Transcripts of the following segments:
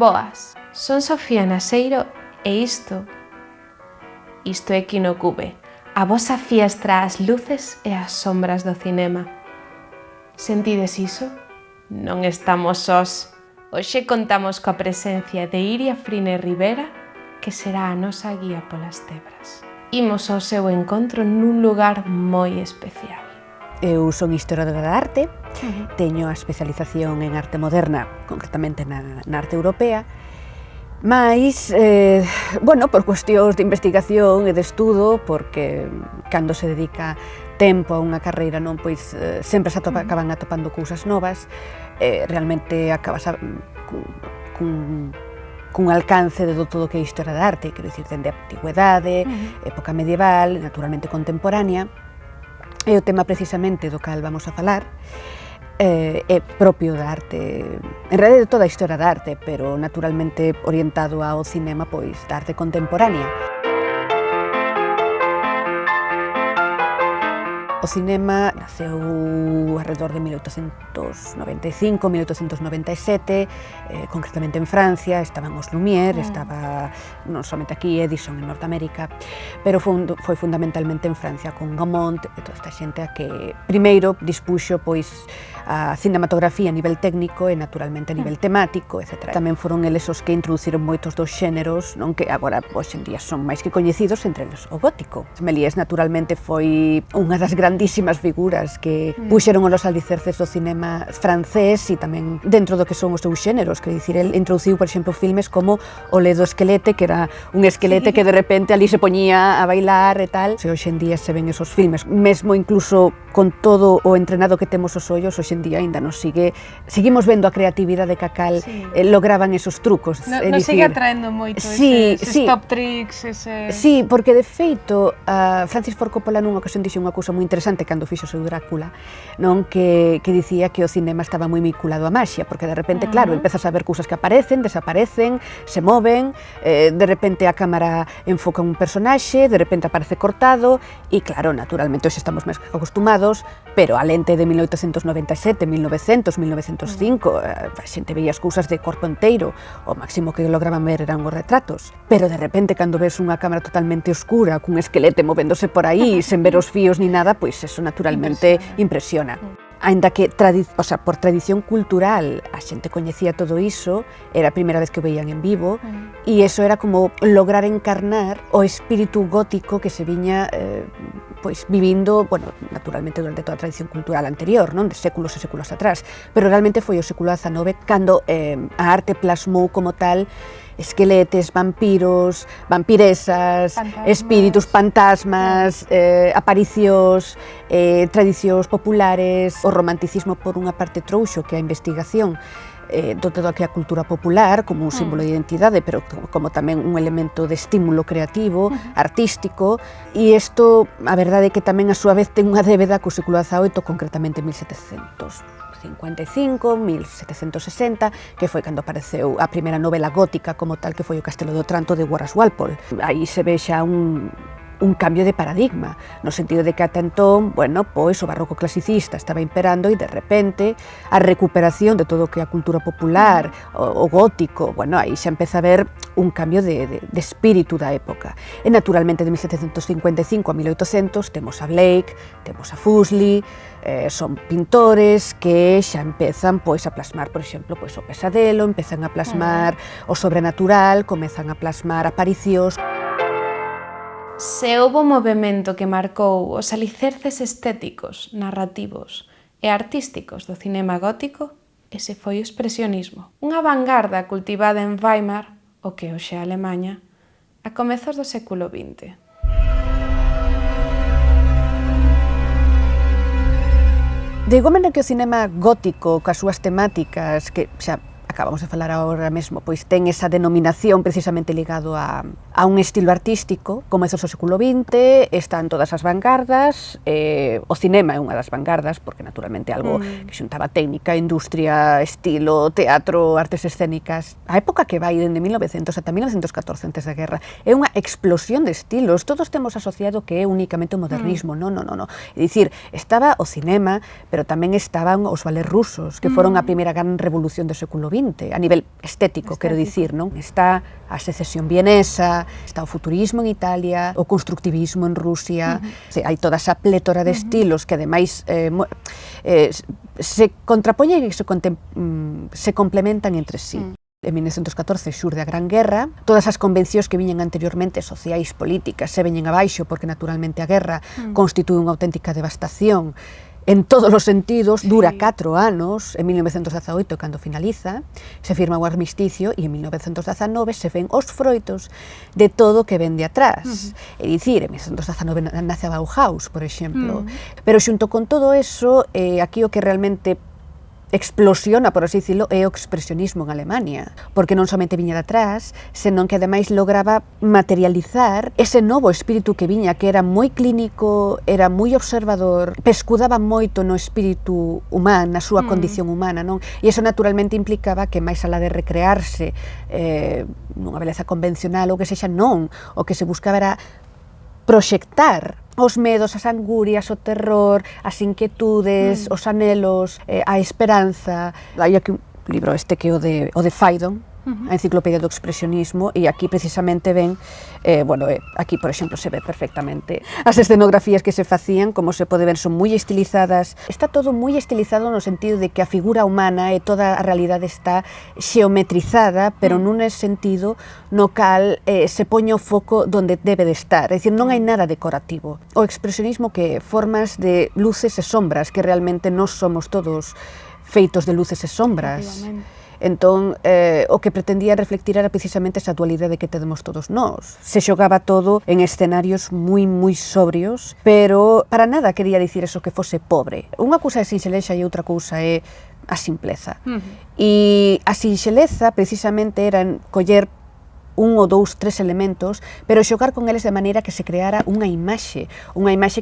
Boas, son Sofía Naseiro e isto é Kinocube, a vosa fiestra ás luces e ás sombras do cinema. Sentides iso? Non estamos sós. Hoxe contamos coa presencia de Iria Frine Rivera, que será a nosa guía polas tebras. Imos ao seu encontro nun lugar moi especial. Eu son historiadora da arte, teño a especialización en arte moderna, concretamente na arte europea, mais, por cuestións de investigación e de estudo, porque cando se dedica tempo a unha carreira pois sempre se acaban atopando cousas novas, realmente acabas cun alcance de todo o que é historia da arte, quero dicir, dende a antigüedade, época medieval, naturalmente contemporánea, e o tema precisamente do cal vamos a falar é propio da arte, en realidad de toda a historia da arte, pero naturalmente orientado ao cinema, pois, da arte contemporánea. O cinema naceu alrededor de 1895-1897, concretamente en Francia, estaban os Lumière, estaba non somente aquí Edison en Norteamérica, pero foi fundamentalmente en Francia con Gaumont e toda esta xente a que primeiro dispuxo pois a cinematografía a nivel técnico e naturalmente a nivel temático, etc. Tamén foron eles os que introduciron moitos dos xéneros, non, que agora hoxe en día son máis que coñecidos, entre eles o gótico. Méliès naturalmente foi unha das grandísimas figuras que puxeron os alicerces do cinema francés e tamén dentro do que son os seus xéneros, que dicir, el introduciu, por exemplo, filmes como O Ledo Esquelete, que era un esquelete que de repente ali se poñía a bailar e tal. Se hoxe en día se ven esos filmes, mesmo incluso con todo o entrenado que temos os ollos, hoxe en día ainda nos seguimos vendo a creatividade que a cal lograban esos trucos. Nos sigue atraendo moito eses top tricks, ese... Sí, porque de feito, Francis Ford Coppola nunha ocasión dixo unha cousa moi interesante cando fixo o seu Drácula, non, que dicía que o cinema estaba moi vinculado á maxia, porque de repente, claro, empezas a ver cousas que aparecen, desaparecen, se moven, de repente a cámara enfoca un personaxe, de repente aparece cortado, e claro, naturalmente hoxe estamos máis acostumados, pero a lente de 1897, 1900, 1905, a xente veía as cousas de corpo inteiro, o máximo que lograban ver eran os retratos, pero de repente cando ves unha cámara totalmente oscura, cun esquelete movéndose por aí, sen ver os fíos ni nada, pois eso naturalmente impresiona. Aínda que por tradición cultural a xente coñecía todo iso, era a primeira vez que o veían en vivo, e iso era como lograr encarnar o espírito gótico que se viña pois vivindo, naturalmente durante toda a tradición cultural anterior, non, de séculos e séculos atrás, pero realmente foi o século XIX cando a arte plasmou como tal esqueletes, vampiros, vampiresas, espíritus, fantasmas, aparicións, tradicións populares. O romanticismo por unha parte trouxo que a investigación do todo que a cultura popular como un símbolo de identidade, pero como tamén un elemento de estímulo creativo, artístico, e isto, a verdade é que tamén a súa vez ten unha débeda co século XVIII, concretamente 1755, 1760, que foi cando apareceu a primeira novela gótica como tal, que foi O Castelo de Otranto de Horace Walpole. Aí se ve xa un cambio de paradigma, no sentido de que ata entón, pois o barroco clasicista estaba imperando e de repente a recuperación de todo o que é a cultura popular, o gótico, aí xa empeza a ver un cambio de espírito da época. E naturalmente de 1755 a 1800 temos a Blake, temos a Fuseli, son pintores que xa empezan a plasmar, por exemplo, o pesadelo, empezan a plasmar o sobrenatural, comezan a plasmar aparicións. Se houbo un movemento que marcou os alicerces estéticos, narrativos e artísticos do cinema gótico, ese foi o expresionismo. Unha vanguarda cultivada en Weimar, o que hoxe é Alemaña, a comezos do século XX. De igual maneira que o cinema gótico, coas súas temáticas, que xa acabamos de falar agora mesmo, pois ten esa denominación precisamente ligado a un estilo artístico, comezos do século XX, están todas as vanguardas, o cinema é unha das vanguardas, porque naturalmente é algo que xuntaba técnica, industria, estilo, teatro, artes escénicas. A época que vai dende 1900 ata 1914 antes da guerra é unha explosión de estilos, todos temos asociado que é únicamente o modernismo, non. É dicir, estaba o cinema, pero tamén estaban os ballets rusos, que foron a primeira gran revolución do século XX, XX, a nivel estético, quero dicir, non? Está a secesión vienesa, está o futurismo en Italia, o constructivismo en Rusia, hai toda esa plétora de estilos que ademais se contrapoñen e se complementan entre sí. En 1914 xurde a Gran Guerra, todas as convencións que viñen anteriormente, sociais, políticas, se veñen abaixo porque naturalmente a guerra constitúe unha auténtica devastación en todos os sentidos, dura 4 anos, en 1918 cando finaliza, se firma o armisticio e en 1919 se ven os froitos de todo o que ven de atrás. É dicir, en 1919 nace a Bauhaus, por exemplo, pero xunto con todo eso, aquí o que realmente explosiona, por así dicilo, é o expresionismo en Alemania, porque non somente viña de atrás, senón que ademais lograba materializar ese novo espírito que viña, que era moi clínico, era moi observador, pescudaba moito no espírito humano, na súa condición humana, non? E iso naturalmente implicaba que máis alá de recrearse nunha beleza convencional ou que sexa, non, o que se buscaba era proxectar os medos, as angurias, o terror, as inquietudes, os anhelos, a esperanza. Hai aquí un libro que é o de Faidon, a enciclopedia do expresionismo, e aquí precisamente ven, aquí por exemplo se ve perfectamente as escenografías que se facían, como se pode ver son moi estilizadas, está todo moi estilizado no sentido de que a figura humana e toda a realidade está xeometrizada, pero nun sentido no cal se poñe o foco donde debe de estar, é dicir, non hai nada decorativo. O expresionismo que é formas de luces e sombras, que realmente nós somos todos feitos de luces e sombras. Entón, o que pretendía reflectir era precisamente esa dualidade que temos todos nós. Se xogaba todo en escenarios moi sobrios, pero para nada quería dicir eso que fose pobre. Unha cousa é sinxeleza e outra cousa é a simpleza. E a sinxeleza precisamente era coller un ou dous, tres elementos, pero xogar con eles de maneira que se creara unha imaxe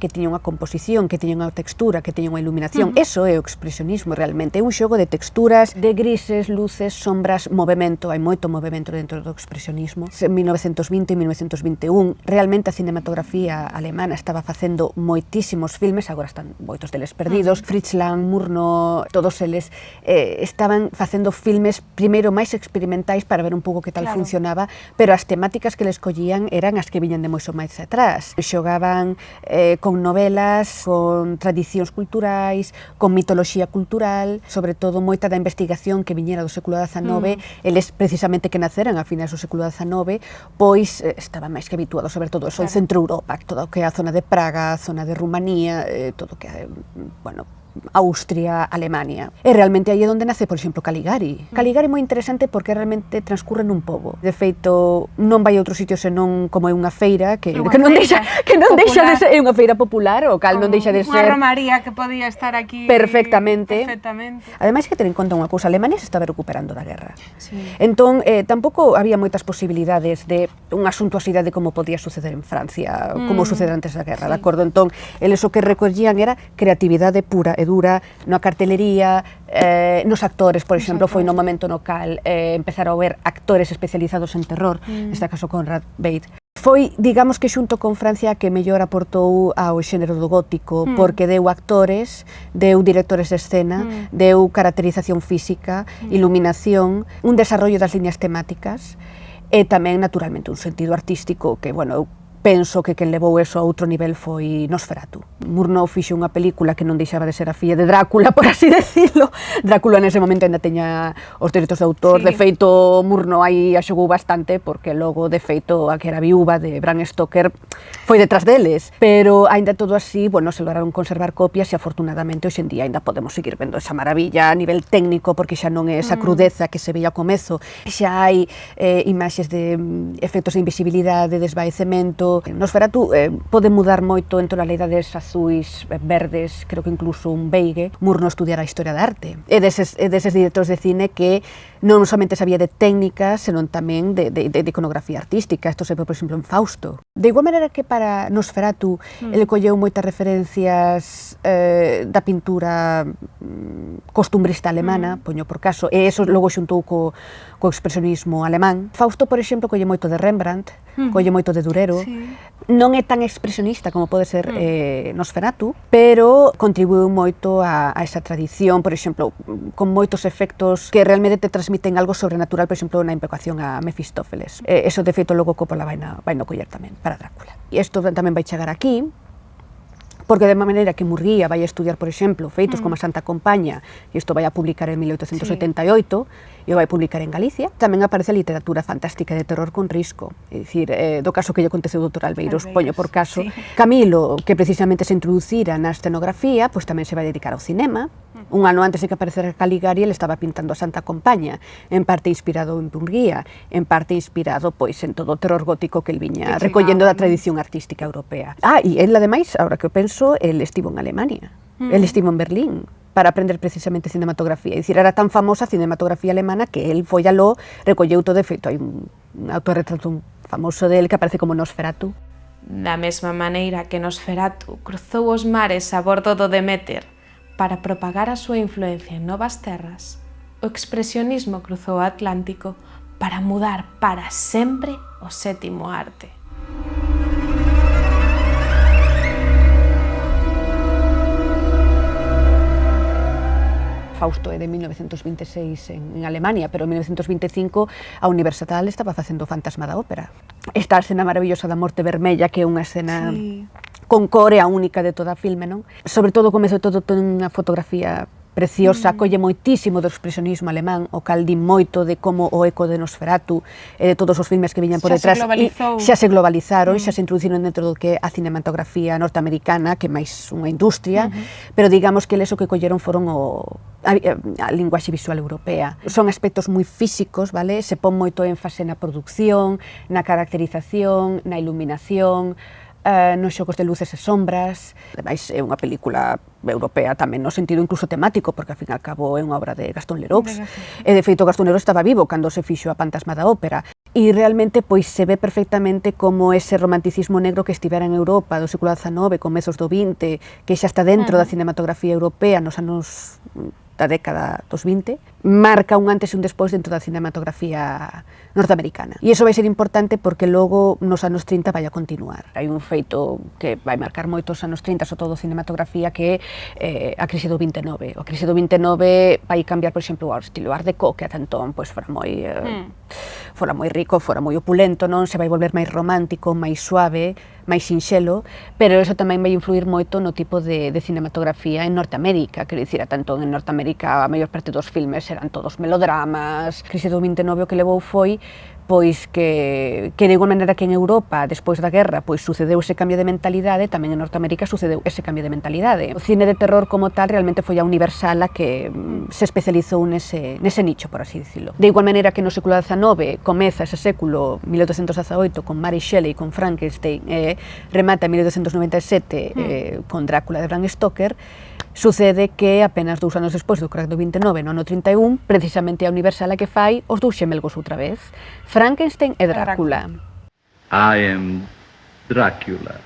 que tiña unha composición, que tiña unha textura, que tiña unha iluminación. Eso é o expresionismo realmente, é un xogo de texturas, de grises, luces, sombras, movemento, hai moito movemento dentro do expresionismo. En 1920 e 1921, realmente a cinematografía alemana estaba facendo moitísimos filmes, agora están moitos deles perdidos, Fritz Lang, Murnau, todos eles estaban facendo filmes primeiro máis experimentais para ver un pouco que tal funcionaba, pero as temáticas que les collían eran as que viñan de moito máis atrás. Xogaban con novelas, con tradicións culturais, con mitoloxía cultural, sobre todo moita da investigación que viñera do século XIX, eles precisamente que naceran a finais do século XIX, pois estaban máis que habituados, sobre todo eso, en Centro Europa, todo o que é a zona de Praga, a zona de Rumanía, todo o que é, Austria, Alemania. E realmente aí é onde nace, por exemplo, Caligari. Caligari é moi interesante porque realmente transcurre nun pobo. De feito, non vai a outro sitio senón como é unha feira que non deixa de ser, é unha feira popular, o cal non deixa de ser unha romaría que podía estar aquí perfectamente. Ademais que ter en conta unha cousa, Alemania se estaba recuperando da guerra. Entón, tampouco había moitas posibilidades de unha suntuosidade como podía suceder en Francia, como sucede antes da guerra, de acordo? Entón, eles o que recollían era creatividade pura e dura na cartelería, nos actores, por exemplo, foi no momento no cal empezaron a ver actores especializados en terror, neste caso Conrad Veidt. Foi, digamos que xunto con Francia que mellor aportou ao xénero do gótico, porque deu actores, deu directores de escena, deu caracterización física, iluminación, un desarrollo das liñas temáticas e tamén, naturalmente, un sentido artístico que, eu penso que quen levou eso a outro nivel foi Nosferatu. Murnau fixo unha película que non deixaba de ser a filla de Drácula, por así decirlo. Drácula nese momento ainda teña os dereitos de autor, de feito Murnau aí a xogou bastante, porque logo, de feito, a que era viúva de Bram Stoker foi detrás deles, pero ainda todo así, se lograron conservar copias e afortunadamente hoxe en día ainda podemos seguir vendo esa maravilla a nivel técnico, porque xa non é esa crudeza que se veía ao comezo, xa hai imaxes de efectos de invisibilidade, de desvaecemento. Nosferatu pode mudar moito en tonalidades azuis, verdes, creo que incluso un beige. Murnau estudiara a historia da arte. É deses directores de cine que non somente sabía de técnicas, senón tamén de iconografía artística. Isto se ve, por exemplo, en Fausto. De igual maneira que para Nosferatu ele colleu moitas referencias da pintura costumbrista alemana, poño por caso, e eso logo xuntou co expresionismo alemán. Fausto, por exemplo, colle moito de Rembrandt, colle moito de Durero. Sí. Non é tan expresionista como pode ser Nosferatu, pero contribuiu moito a esa tradición, por exemplo, con moitos efectos que realmente te transmiten algo sobrenatural, por exemplo, na invocación a Mefistófeles. Eso, de feito, logo Coppola vai no coller tamén para Drácula. E isto tamén vai chegar aquí, porque de má maneira que Murguía vai a estudiar, por exemplo, feitos como a Santa Compaña, e isto vai a publicar en 1888, e o vai publicar en Galicia, tamén aparece a literatura fantástica de terror con risco, é dicir, do caso que lle aconteceu ao Dr. Albeiros, poño por caso. Camilo, que precisamente se introducira na escenografía, pois tamén se vai dedicar ao cinema. Un ano antes de que aparecera Caligari, ele estaba pintando a Santa Compaña, en parte inspirado en Murguía, en parte inspirado pois en todo o terror gótico que el viña recollendo da tradición artística europea. E ele, ademais, agora que o penso, el estivo en Alemania, el estivo en Berlín, para aprender precisamente cinematografía. É dicir, era tan famosa a cinematografía alemana que el foi aló, recolleu todo, de feito, hai un autorretrato famoso dele que aparece como Nosferatu. Da mesma maneira que Nosferatu cruzou os mares a bordo do Deméter para propagar a súa influencia en novas terras, o expresionismo cruzou o Atlántico para mudar para sempre o sétimo arte. Fausto é de 1926 en Alemania, pero en 1925 a Universal estaba facendo o Fantasma da Ópera. Esta escena maravillosa da Morte Vermella, que é unha escena con core, a única de toda a filme, non? Sobre todo, o comezo de todo, ten unha fotografía preciosa, colle moitísimo do expresionismo alemán, o cal di moito de como o eco de Nosferatu e de todos os filmes que viñan por detrás xa se globalizaron, xa se introduciron dentro do que a cinematografía norteamericana, que é máis unha industria, pero digamos que eles o que colleron foron a linguaxe visual europea. Son aspectos moi físicos, vale? Se pon moito énfase na produción, na caracterización, na iluminación, nos xogos de luces e sombras. Ademais, é unha película europea tamén no sentido incluso temático, porque ao fin e ao cabo é unha obra de Gastón Leroux. E de feito, Gastón Leroux estaba vivo cando se fixo a Fantasma da Ópera. E realmente pois se ve perfectamente como ese romanticismo negro que estivera en Europa do século XIX, comezos do XX, que xa está dentro da cinematografía europea nos anos da década dos 20, marca un antes e un despois dentro da cinematografía norteamericana. E iso vai ser importante porque logo nos anos 30 vai a continuar. Hai un feito que vai marcar moitos anos 30, sobre todo cinematografía, que é a crise do 29. A crise do 29 vai cambiar, por exemplo, o estilo Art Deco, que ata entón pois, fora moi rico, fora moi opulento, non? Se vai volver máis romántico, máis suave, máis sinxelo, pero iso tamén vai influir moito no tipo de cinematografía en Norteamérica, quero dicir, tanto en Norteamérica a maior parte dos filmes eran todos melodramas. A crise do 29 o que levou foi pois que de igual maneira que en Europa, despois da guerra, pois sucedeu ese cambio de mentalidade, tamén en Norteamérica sucedeu ese cambio de mentalidade. O cine de terror como tal realmente foi a Universal a que se especializou nese nicho, por así dicilo. De igual maneira que no século XIX comeza ese século 1818 con Mary Shelley, con Frankenstein, remata en 1897 con Drácula de Bram Stoker, sucede que apenas 2 anos despois do crack do 29, no ano 31, precisamente a Universal a que fai os dous xemelgos outra vez, Frankenstein e Drácula. I am Drácula.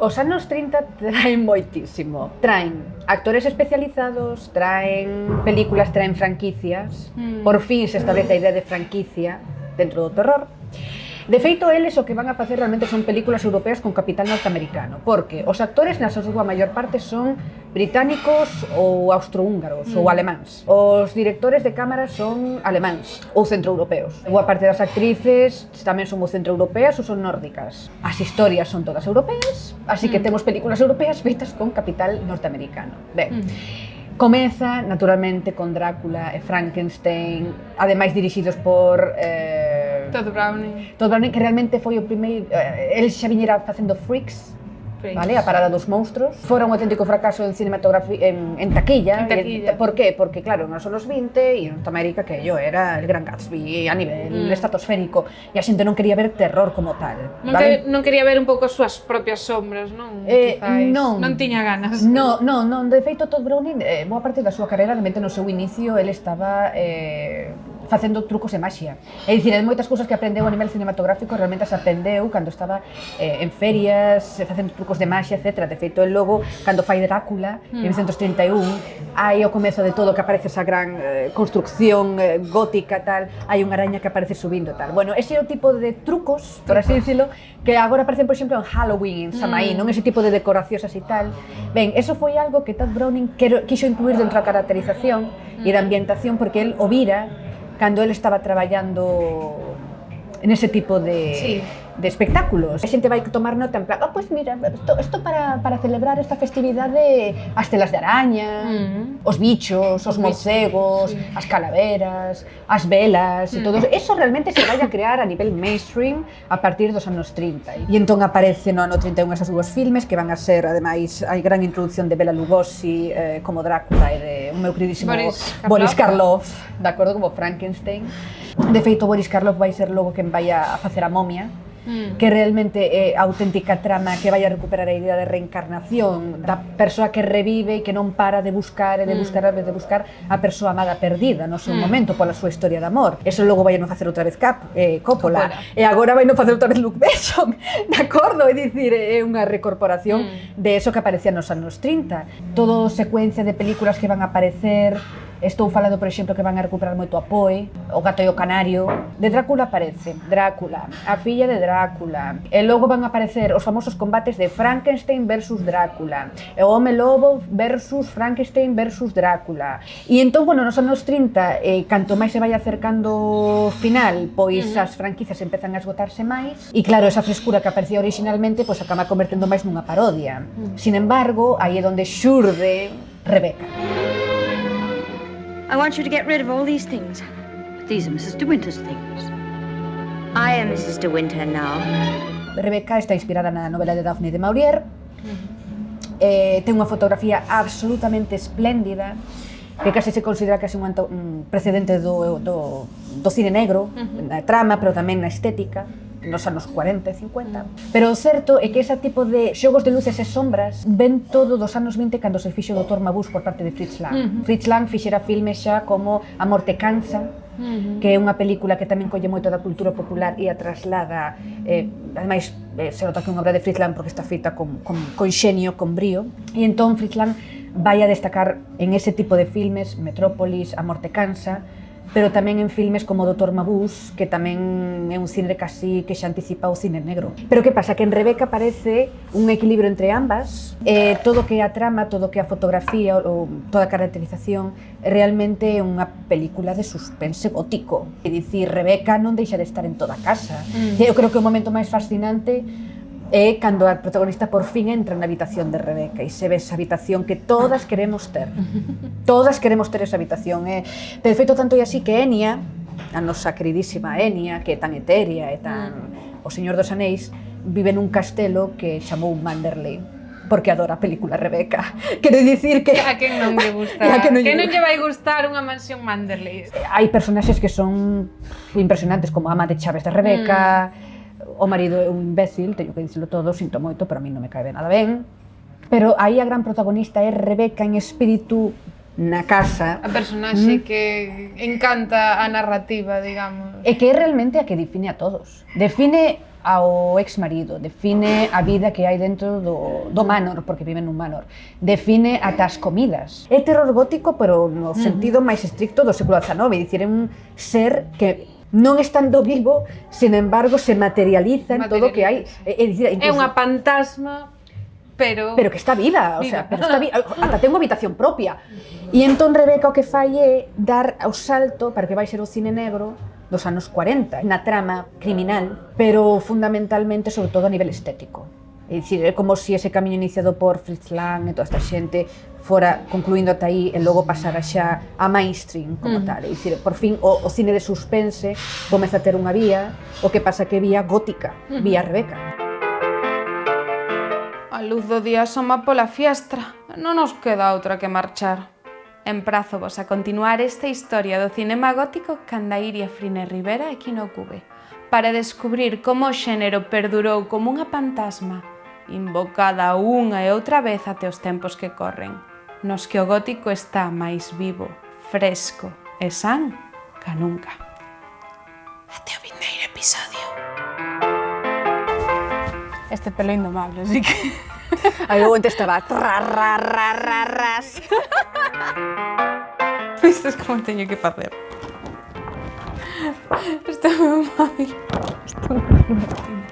Os anos 30 traen moitísimo. Traen actores especializados, traen películas, traen franquicias. Por fin se establece a idea de franquicia dentro do terror. De feito, eles o que van a facer realmente son películas europeas con capital norteamericano, porque os actores na súa maior parte son británicos ou austrohúngaros ou alemáns. Os directores de cámara son alemáns ou centroeuropeos. Boa parte das actrices tamén son ou centroeuropeas ou son nórdicas. As historias son todas europeas, así que temos películas europeas feitas con capital norteamericano. Ben, comeza, naturalmente, con Drácula e Frankenstein, ademais dirixidos por Todd Browning. Todd Browning, que realmente foi o primeiro, el xa viñera facendo Freaks, vale, a parada dos monstruos. Fora un auténtico fracaso en cinematografía, en taquilla. Por qué? Porque, claro, nos anos 20 e en Norteamérica que yo era el Gran Gatsby a nivel estratosférico e a xente non quería ver terror como tal. Non quería ver un pouco as súas propias sombras, non? Non tiña ganas. Non, de feito, Todd Browning, boa parte da súa carreira, realmente no seu inicio, ele estaba facendo trucos e maxia. É dicir, moitas cousas que aprendeu a nivel cinematográfico realmente as aprendeu cando estaba en ferias, facendo trucos de maxia, etc. De feito, el logo, cando fai Drácula, en 1931, hai ao comezo de todo que aparece esa gran construcción gótica, tal, hai unha araña que aparece subindo, tal. Bueno, ese é o tipo de trucos, por así dicilo, que agora aparecen, por exemplo, en Halloween, en Samaí, non ese tipo de decoracións así tal. Ben, eso foi algo que Todd Browning quixo incluir dentro da caracterización e da ambientación, porque el o vira cando ele estaba traballando nese tipo de espectáculos. A xente vai tomar nota en plan, pues mira, isto para celebrar esta festividade, as telas de araña, os bichos, os morcegos, as calaveras, as velas e todo eso realmente se vai a crear a nivel mainstream a partir dos anos 30. E entón aparece no ano 31 esos dúos filmes que van a ser, ademais, a gran introducción de Bela Lugosi como Drácula e de un meu queridísimo Boris Karloff, de acordo, como Frankenstein. De feito, Boris Karloff vai ser logo quen vai a facer a momia, que realmente é a auténtica trama que vai a recuperar a idea de reencarnación da persoa que revive e que non para de buscar e de buscar a persoa amada perdida no seu momento pola súa historia de amor. Eso logo vai a non facer outra vez Coppola. E agora vai non facer outra vez Luc Besson, de acordo? É dicir, é unha recorporación de eso que aparecía nos anos 30. Todo secuencia de películas que van a aparecer. Estou falando, por exemplo, que van a recuperar moito a Poe, O gato e o canario. De Drácula aparece Drácula, a filla de Drácula, e logo van a aparecer os famosos combates de Frankenstein versus Drácula, e o home lobo versus Frankenstein versus Drácula. E entón, bueno, nos anos 30, canto máis se vai acercando o final, pois as franquicias empezan a esgotarse máis, e claro, esa frescura que aparecía originalmente, pois acaba convertendo máis nunha parodia. Sin embargo, aí é onde xurde Rebecca. I want you to get rid of all these things. But these are Mrs. De Winter's things. I am Mrs. De Winter now. Rebecca está inspirada na novela de Daphne de Maurier. Ten unha fotografía absolutamente espléndida, que case se considera case un precedente do cine negro, na trama, pero tamén na estética, nos anos 40 e 50. Pero o certo é que ese tipo de xogos de luces e sombras ven todo dos anos 20 cando se fixo o Dr. Mabuse por parte de Fritz Lang. Fritz Lang fixera filmes xa como A morte cansa, que é unha película que tamén colle moito da cultura popular e a traslada, ademais se nota que é unha obra de Fritz Lang porque está feita con xenio, con brío, e entón Fritz Lang vai a destacar en ese tipo de filmes, Metrópolis, A morte cansa, pero tamén en filmes como Dr. Mabuse, que tamén é un cine casi que xa anticipa o cine negro. Pero que pasa? Que en Rebecca aparece un equilibrio entre ambas, todo que é a trama, todo que é a fotografía, ou toda a caracterización, realmente é unha película de suspense gótico. É dicir, Rebecca non deixa de estar en toda a casa. Eu creo que o momento máis fascinante é cando a protagonista por fin entra na habitación de Rebecca e se ve esa habitación que todas queremos ter. Todas queremos ter esa habitación. De feito, tanto é así que Enya, a nosa queridísima Enya, que é tan etérea e tan o Señor dos Anéis, vive nun castelo que chamou Manderley, porque adora a película Rebecca. Quero dicir que... A quen non lle gusta? Que non lle vai gustar unha mansión Manderley? Hai personaxes que son impresionantes, como a ama de chaves de Rebecca, o marido é un imbécil, teño que dicirlo todo, sinto moito, pero a mí non me cae nada ben. Pero aí a gran protagonista é Rebecca en espírito na casa. A personaxe que encanta a narrativa, digamos. E que é realmente a que define a todos. Define ao ex-marido, define a vida que hai dentro do manor, porque viven nun manor. Define ata as comidas. É terror gótico, pero no sentido máis estricto do século XIX, é dicir, é un ser que non estando vivo, sin embargo, se materializa en todo o que hai. É unha fantasma, pero que está viva, o sea, pero está viva, ata ten unha habitación propia. E entón Rebecca o que fai é dar o salto para que vai ser o cine negro dos anos 40, na trama criminal, pero fundamentalmente, sobre todo, a nivel estético. É dicir, é como se ese camiño iniciado por Fritz Lang e toda esta xente fora concluindo ata aí e logo pasara xa a mainstream como tal. É dicir, por fin o cine de suspense comeza a ter unha vía, o que pasa que vía gótica, vía Rebecca. A luz do día asoma pola fiestra, non nos queda outra que marchar. Emprazovos a continuar esta historia do cinema gótico canda Iria Frine Rivera e Quino Cube, para descubrir como o xénero perdurou como unha fantasma, invocada unha e outra vez até os tempos que corren, nos que o gótico está máis vivo, fresco e san ca nunca. Até o vindeiro episodio. Este pelo indomable, así que... Aí logo estaba ras. Isto es como teño que facer. Isto é o meu móvil. Isto é unha máquina.